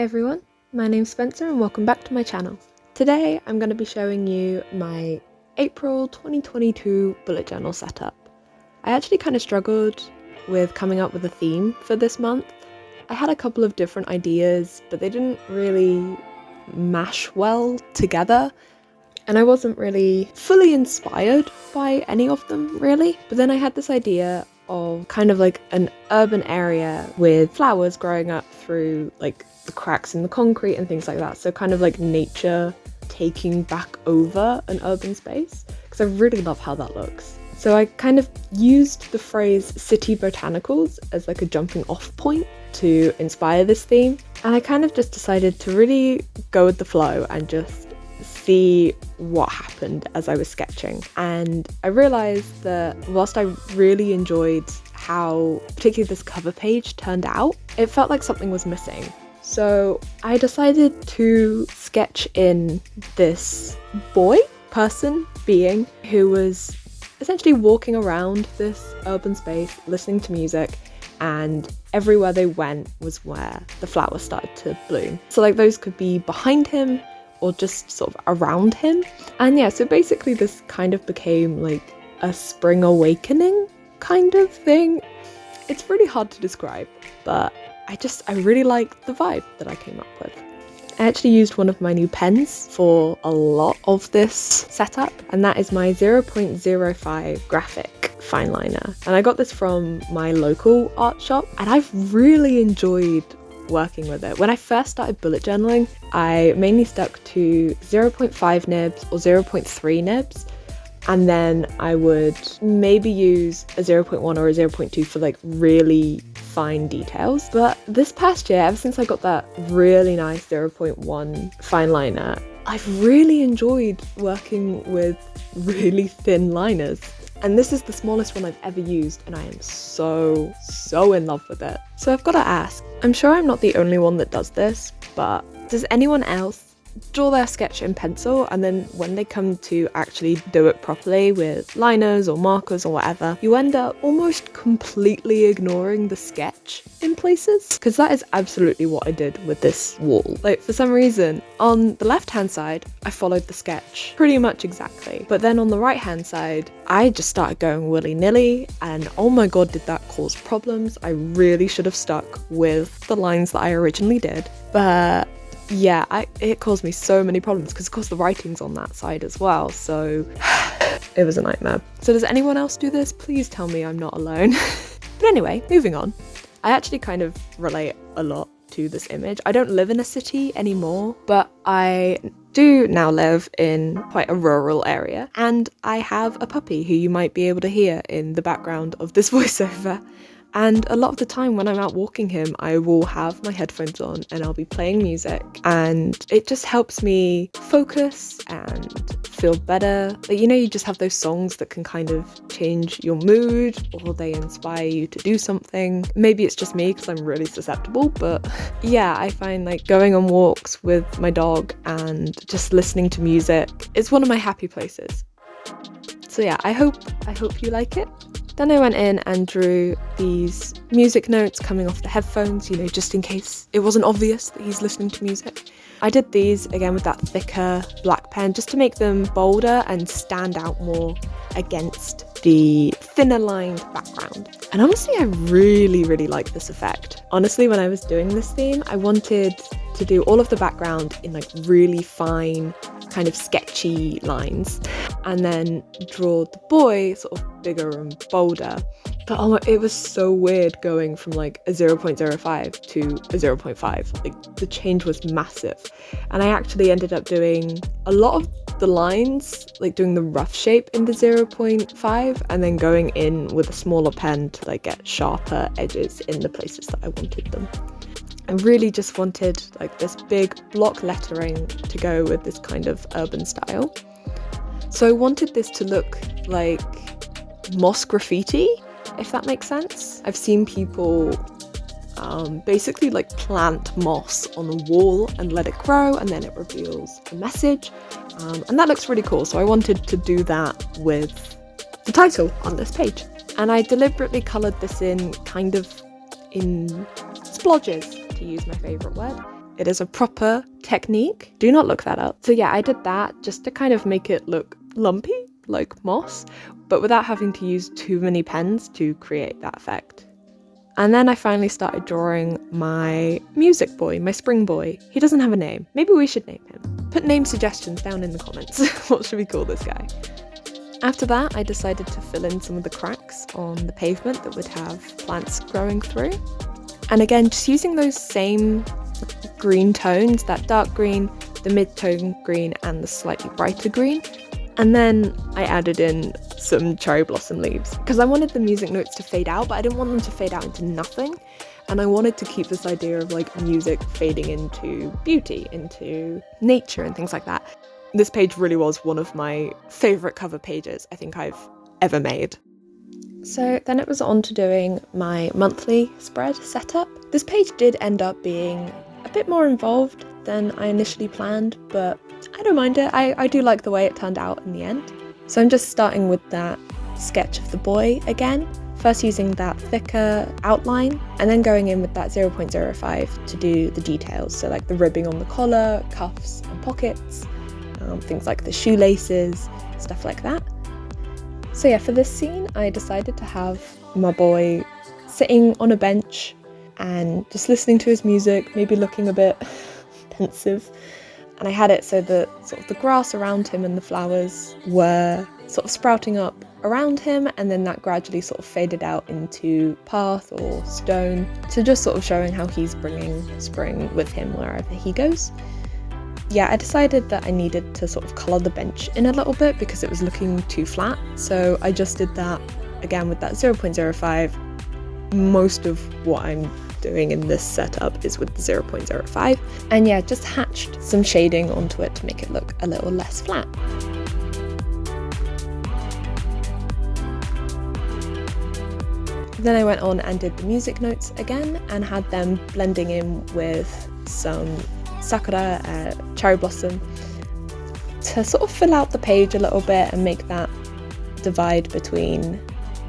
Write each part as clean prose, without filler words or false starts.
Hi everyone, my name's Spencer and welcome back to my channel. Today I'm going to be showing you my April 2022 bullet journal setup. I actually kind of struggled with coming up with a theme for this month. I had a couple of different ideas, but they didn't really mash well together, and I wasn't really fully inspired by any of them really. But then I had this idea of kind of like an urban area with flowers growing up through like the cracks in the concrete and things like that. So kind of like nature taking back over an urban space, because I really love how that looks. So I kind of used the phrase city botanicals as like a jumping off point to inspire this theme. And I kind of just decided to really go with the flow and just see what happened as I was sketching. And I realized that whilst I really enjoyed how particularly this cover page turned out, it felt like something was missing. So I decided to sketch in this being who was essentially walking around this urban space, listening to music, and everywhere they went was where the flowers started to bloom. So like those could be behind him or just sort of around him. And yeah, so basically this kind of became like a spring awakening kind of thing. It's really hard to describe, but I really like the vibe that I came up with. I actually used one of my new pens for a lot of this setup, and that is my 0.05 graphik fineliner. And I got this from my local art shop, and I've really enjoyed working with it. When I first started bullet journaling, I mainly stuck to 0.5 nibs or 0.3 nibs, and then I would maybe use a 0.1 or a 0.2 for like really fine details. But this past year, ever since I got that really nice 0.1 fine liner, I've really enjoyed working with really thin liners. And this is the smallest one I've ever used, and I am so in love with it. So I've got to ask, I'm sure I'm not the only one that does this, but does anyone else draw their sketch in pencil, and then when they come to actually do it properly with liners or markers or whatever, you end up almost completely ignoring the sketch in places? Because that is absolutely what I did with this wall. Like, for some reason, on the left hand side, I followed the sketch pretty much exactly. But then on the right hand side, I just started going willy-nilly, and oh my god, did that cause problems. I really should have stuck with the lines that I originally did. But yeah, it caused me so many problems because of course the writing's on that side as well, so it was a nightmare. So does anyone else do this? Please tell me I'm not alone. But anyway, moving on. I actually kind of relate a lot to this image. I don't live in a city anymore, but I do now live in quite a rural area, and I have a puppy who you might be able to hear in the background of this voiceover. And a lot of the time when I'm out walking him, I will have my headphones on and I'll be playing music, and it just helps me focus and feel better. Like, you know, you just have those songs that can kind of change your mood, or they inspire you to do something. Maybe it's just me because I'm really susceptible, but yeah, I find like going on walks with my dog and just listening to music is one of my happy places. So yeah, I hope you like it. Then I went in and drew these music notes coming off the headphones, you know, just in case it wasn't obvious that he's listening to music. I did these again with that thicker black pen just to make them bolder and stand out more against the thinner lined background. And honestly, I really like this effect. Honestly, when I was doing this theme, I wanted to do all of the background in like really fine, kind of sketchy lines, and then draw the boy sort of bigger and bolder. But oh my, it was so weird going from like a 0.05 to a 0.5. Like, the change was massive. And I actually ended up doing a lot of the lines, like doing the rough shape in the 0.5 and then going in with a smaller pen to like get sharper edges in the places that I wanted them. I really just wanted like this big block lettering to go with this kind of urban style. So I wanted this to look like moss graffiti, if that makes sense. I've seen people basically like plant moss on a wall and let it grow, and then it reveals a message, and that looks really cool. So I wanted to do that with the title on this page, and I deliberately coloured this in kind of in splodges, to use my favourite word. It is a proper technique. Do not look that up. So yeah, I did that just to kind of make it look lumpy, like moss, but without having to use too many pens to create that effect. And then I finally started drawing my music boy, my spring boy. He doesn't have a name. Maybe we should name him. Put name suggestions down in the comments. What should we call this guy? After that, I decided to fill in some of the cracks on the pavement that would have plants growing through. And again, just using those same green tones, that dark green, the mid-tone green, and the slightly brighter green. And then I added in some cherry blossom leaves because I wanted the music notes to fade out, but I didn't want them to fade out into nothing. And I wanted to keep this idea of like music fading into beauty, into nature and things like that. This page really was one of my favourite cover pages I think I've ever made. So then it was on to doing my monthly spread setup. This page did end up being a bit more involved than I initially planned, but I don't mind it. I do like the way it turned out in the end. So I'm just starting with that sketch of the boy again, first using that thicker outline and then going in with that 0.05 to do the details, so like the ribbing on the collar, cuffs and pockets, things like the shoelaces, stuff like that. So yeah, for this scene I decided to have my boy sitting on a bench and just listening to his music, maybe looking a bit pensive. And I had it so that sort of the grass around him and the flowers were sort of sprouting up around him, and then that gradually sort of faded out into path or stone, so just sort of showing how he's bringing spring with him wherever he goes. Yeah, I decided that I needed to sort of colour the bench in a little bit because it was looking too flat, so I just did that again with that 0.05. Most of what I'm doing in this setup is with the 0.05, and yeah, just hatched some shading onto it to make it look a little less flat. Then I went on and did the music notes again and had them blending in with some sakura, cherry blossom, to sort of fill out the page a little bit and make that divide between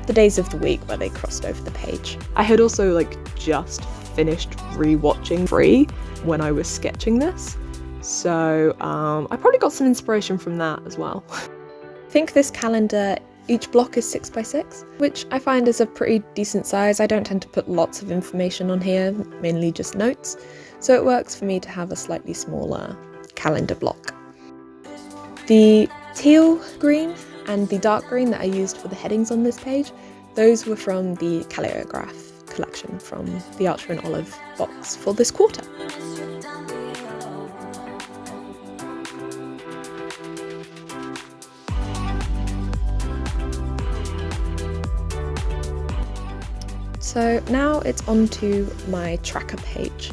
the days of the week where they crossed over the page. I had also just finished rewatching Free when I was sketching this, so I probably got some inspiration from that as well. I think this calendar, each block is 6x6, which I find is a pretty decent size. I don't tend to put lots of information on here, mainly just notes, so it works for me to have a slightly smaller calendar block. The teal green and the dark green that I used for the headings on this page, those were from the crayola collection from the Archer and Olive box for this quarter. So now it's on to my tracker page.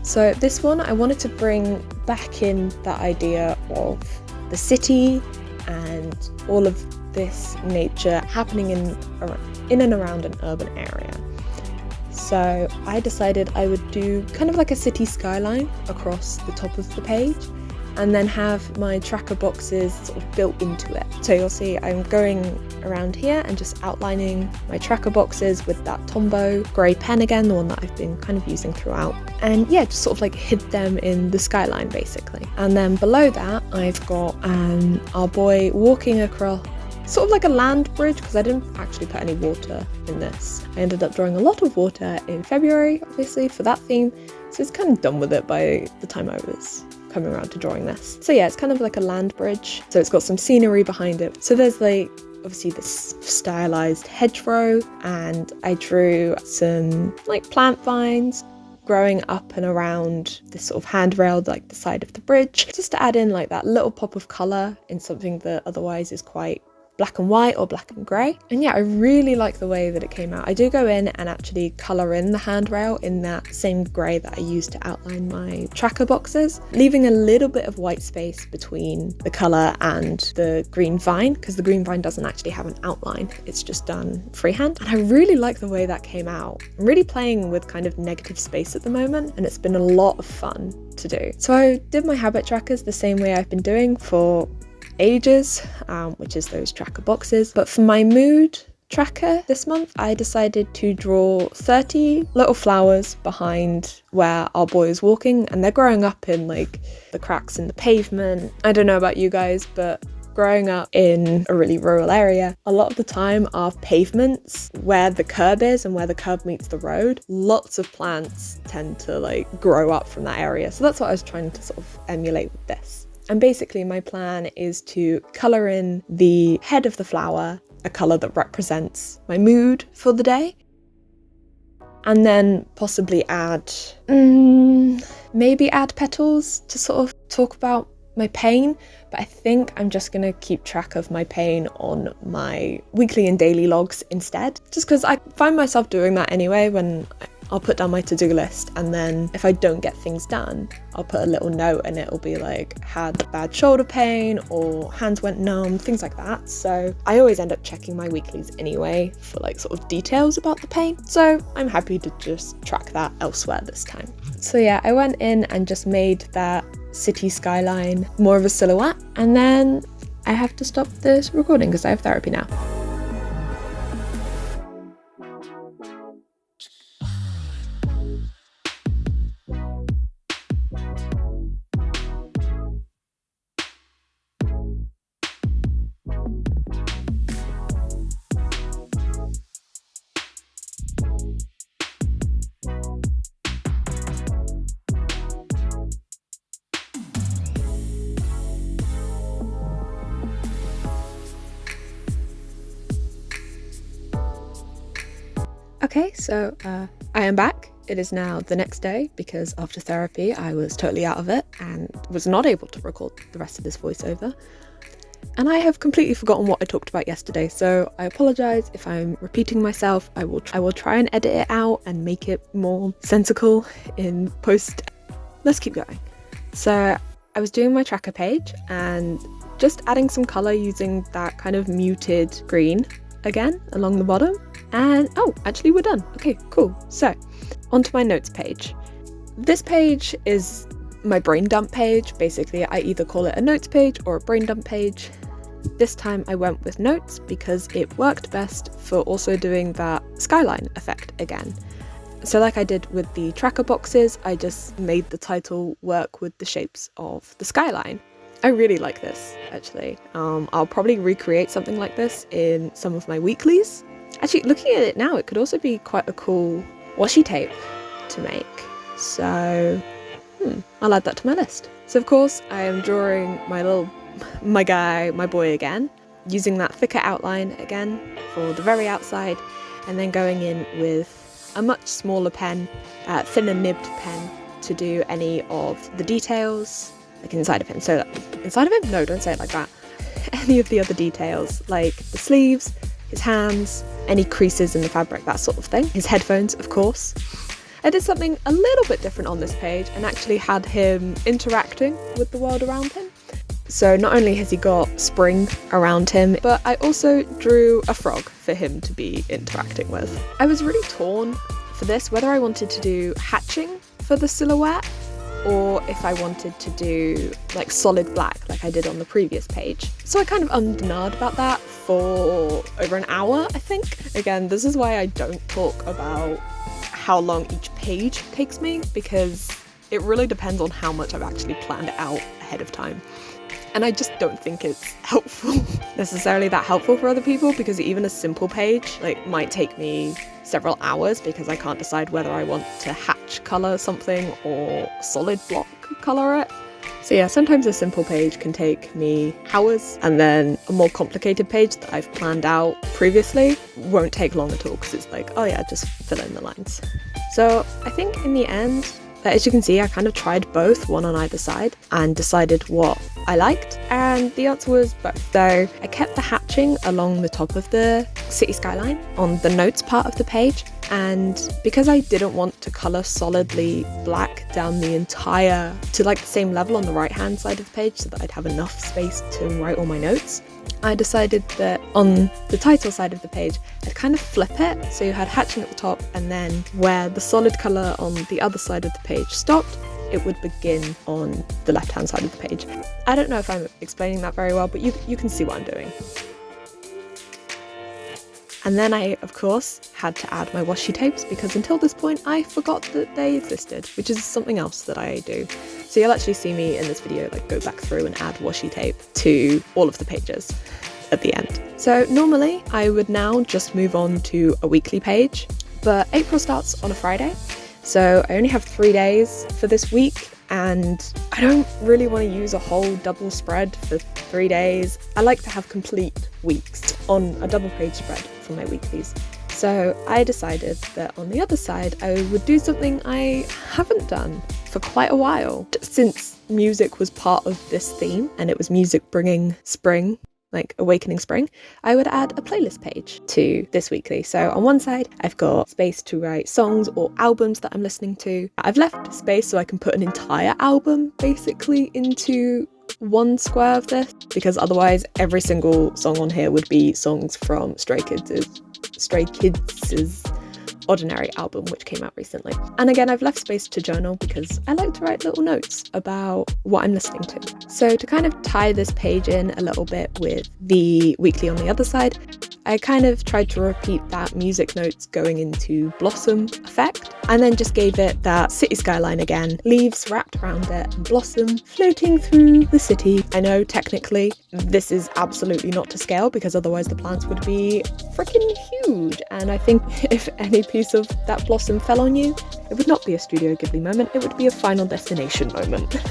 So this one I wanted to bring back in that idea of the city and all of this nature happening in and around an urban area. So I decided I would do kind of like a city skyline across the top of the page and then have my tracker boxes sort of built into it. So you'll see I'm going around here and just outlining my tracker boxes with that tombow grey pen again, the one that I've been kind of using throughout. And yeah, just sort of hid them in the skyline basically. And then below that I've got our boy walking across sort of like a land bridge, because I didn't actually put any water in this. I ended up drawing a lot of water in February, obviously, for that theme, so it's kind of done with it by the time I was coming around to drawing this. So yeah, it's kind of like a land bridge, so it's got some scenery behind it. So there's obviously this stylized hedgerow, and I drew some plant vines growing up and around this sort of handrail, the side of the bridge, just to add in that little pop of colour in something that otherwise is quite black and white or black and grey. And yeah, I really like the way that it came out. I do go in and actually colour in the handrail in that same grey that I used to outline my tracker boxes, leaving a little bit of white space between the colour and the green vine, because the green vine doesn't actually have an outline, it's just done freehand. And I really like the way that came out. I'm really playing with kind of negative space at the moment, and it's been a lot of fun to do. So I did my habit trackers the same way I've been doing for ages, which is those tracker boxes. But for my mood tracker this month, I decided to draw 30 little flowers behind where our boy is walking, and they're growing up in like the cracks in the pavement. I don't know about you guys, but growing up in a really rural area, a lot of the time our pavements, where the curb is and where the curb meets the road, lots of plants tend to like grow up from that area. So that's what I was trying to sort of emulate with this. And basically my plan is to colour in the head of the flower a colour that represents my mood for the day, and then possibly add, maybe add petals to sort of talk about my pain, but I think I'm just gonna keep track of my pain on my weekly and daily logs instead, just because I find myself doing that anyway when I'll put down my to-do list, and then if I don't get things done, I'll put a little note and it'll be like, had bad shoulder pain or hands went numb, things like that. So I always end up checking my weeklies anyway for like sort of details about the pain. So I'm happy to just track that elsewhere this time. So yeah, I went in and just made that city skyline more of a silhouette, and then I have to stop this recording because I have therapy now. Okay, so I am back. It is now the next day because after therapy I was totally out of it and was not able to record the rest of this voiceover. And I have completely forgotten what I talked about yesterday, so I apologise if I'm repeating myself. I will try and edit it out and make it more sensical in post. Let's keep going. So I was doing my tracker page and just adding some colour using that kind of muted green again along the bottom. And oh, actually we're done. Okay, cool. So onto my notes page. This page is my brain dump page. Basically, I either call it a notes page or a brain dump page. This time I went with notes because it worked best for also doing that skyline effect again. So like I did with the tracker boxes, I just made the title work with the shapes of the skyline. I really like this, actually. I'll probably recreate something like this in some of my weeklies. Actually, looking at it now, it could also be quite a cool washi tape to make. So, I'll add that to my list. So of course, I am drawing my boy again, using that thicker outline again for the very outside, and then going in with a much smaller pen, thinner nibbed pen, to do any of the details, like inside of him. So inside of him? No, don't say it like that. Any of the other details, like the sleeves, his hands, any creases in the fabric, that sort of thing. His headphones, of course. I did something a little bit different on this page and actually had him interacting with the world around him. So not only has he got spring around him, but I also drew a frog for him to be interacting with. I was really torn for this, whether I wanted to do hatching for the silhouette or if I wanted to do like solid black like I did on the previous page. So I kind of ummed and ahed about that for over an hour, I think. Again, this is why I don't talk about how long each page takes me, because it really depends on how much I've actually planned it out ahead of time. And I just don't think it's necessarily that helpful for other people, because even a simple page might take me several hours because I can't decide whether I want to hatch colour something or solid block colour it. So yeah, sometimes a simple page can take me hours, and then a more complicated page that I've planned out previously won't take long at all because it's like, oh yeah, just fill in the lines. So I think in the end, as you can see, I kind of tried both, one on either side, and decided what I liked, and the answer was both. So I kept the hatching along the top of the city skyline on the notes part of the page, and because I didn't want to colour solidly black down the entire, to the same level on the right hand side of the page so that I'd have enough space to write all my notes, I decided that on the title side of the page, I'd kind of flip it, so you had hatching at the top, and then where the solid colour on the other side of the page stopped, it would begin on the left hand side of the page. I don't know if I'm explaining that very well, but you can see what I'm doing. And then I, of course, had to add my washi tapes because until this point I forgot that they existed, which is something else that I do. So you'll actually see me in this video like go back through and add washi tape to all of the pages at the end. So normally I would now just move on to a weekly page, but April starts on a Friday, so I only have 3 days for this week, and I don't really want to use a whole double spread for 3 days. I like to have complete weeks on a double page spread for my weeklies. So I decided that on the other side I would do something I haven't done for quite a while. Since music was part of this theme and it was music bringing spring, like awakening spring, I would add a playlist page to this weekly. So on one side I've got space to write songs or albums that I'm listening to. I've left space so I can put an entire album basically into one square of this, because otherwise every single song on here would be songs from Stray Kids' Ordinary album, which came out recently. And again, I've left space to journal because I like to write little notes about what I'm listening to. So to kind of tie this page in a little bit with the weekly on the other side, I kind of tried to repeat that music notes going into blossom effect, and then just gave it that city skyline again, leaves wrapped around it and blossom floating through the city. I know technically this is absolutely not to scale because otherwise the plants would be freaking huge, and I think if any piece of that blossom fell on you, it would not be a Studio Ghibli moment, it would be a Final Destination moment.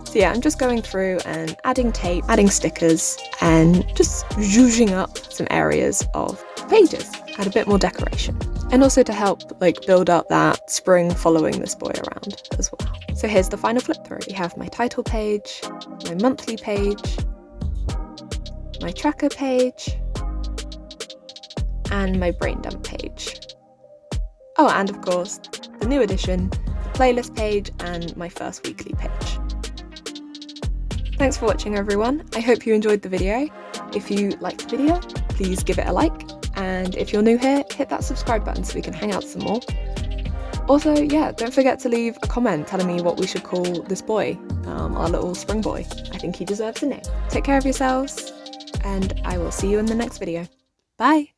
So yeah, I'm just going through and adding tape, adding stickers, and just zhuzhing up some areas of pages, add a bit more decoration. And also to help like build up that spring following this boy around as well. So here's the final flip through. We have my title page, my monthly page, my tracker page, and my brain dump page. Oh, and of course, the new edition, the playlist page, and my first weekly page. Thanks for watching, everyone. I hope you enjoyed the video. If you liked the video, please give it a like. And if you're new here, hit that subscribe button so we can hang out some more. Also, yeah, don't forget to leave a comment telling me what we should call this boy, our little spring boy. I think he deserves a name. Take care of yourselves, and I will see you in the next video. Bye!